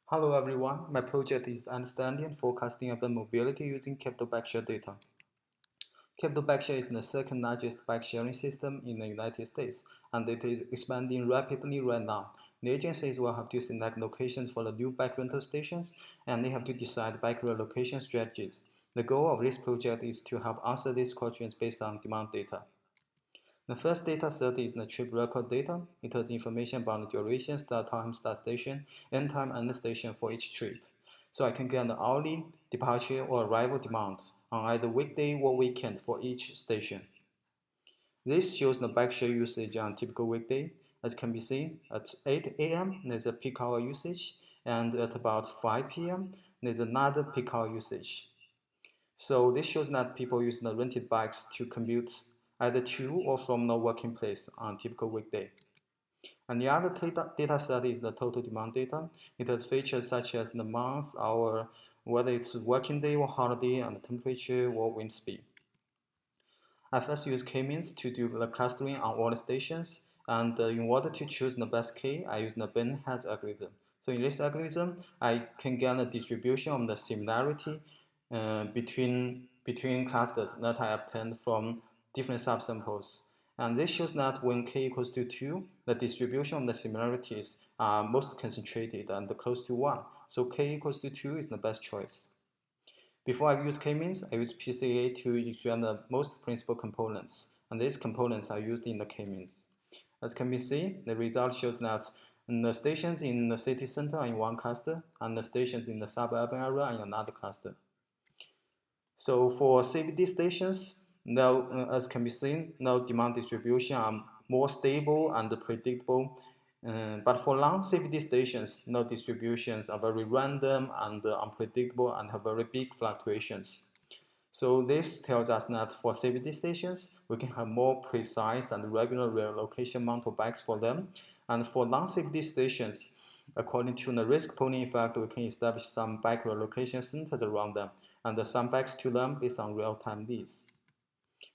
Hello everyone, my project is understanding and forecasting urban mobility using capital Bikeshare data. Capital Bikeshare is the second largest bike sharing system in the United States, and it is expanding rapidly right now. The agencies will have to select locations for the new bike rental stations, and they have to decide bike relocation strategies. The goal of this project is to help answer these questions based on demand data. The first data set is the trip record data. It has information about the duration, start time, start station, end time, and end station for each trip. So I can get the hourly, departure, or arrival demands on either weekday or weekend for each station. This shows the bike share usage on typical weekday. As can be seen, at 8 a.m. there's a peak hour usage, and at about 5 p.m. there's another peak hour usage. So this shows that people use the rented bikes to commute either to or from the working place on a typical weekday. And the other data set is the total demand data. It has features such as the month, hour, whether it's working day or holiday, and the temperature or wind speed. I first use k-means to do the clustering on all the stations, and in order to choose the best k, I use the Ben-Hat algorithm. So in this algorithm, I can get a distribution of the similarity between clusters that I obtained from different subsamples. And this shows that when k equals to 2, the distribution of the similarities are most concentrated and close to 1. So k equals to 2 is the best choice. Before I use k-means, I use PCA to extract the most principal components, and these components are used in the k-means. As can be seen, the result shows that the stations in the city center are in one cluster, and the stations in the suburban area are in another cluster. So for CBD stations, now, as can be seen, now demand distribution are more stable and predictable. But for long CBD stations, no distributions are very random and unpredictable and have very big fluctuations. So this tells us that for CBD stations, we can have more precise and regular relocation mountain for them. And for non-CBD stations, according to the risk pooling effect, we can establish some bike relocation centers around them and some bikes to them based on real-time needs.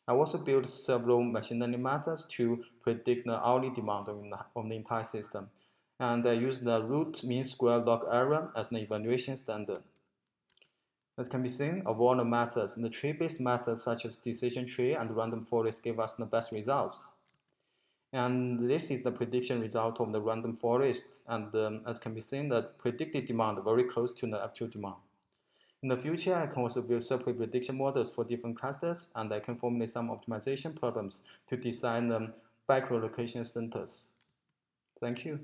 I also built several machine learning methods to predict the hourly demand of the entire system. And I use the root mean square log error as an evaluation standard. As can be seen, of all the methods, the tree-based methods such as decision tree and random forest give us the best results. And this is the prediction result of the random forest. And as can be seen, the predicted demand very close to the actual demand. In the future, I can also build separate prediction models for different clusters, and I can formulate some optimization problems to design bike relocation centers. Thank you.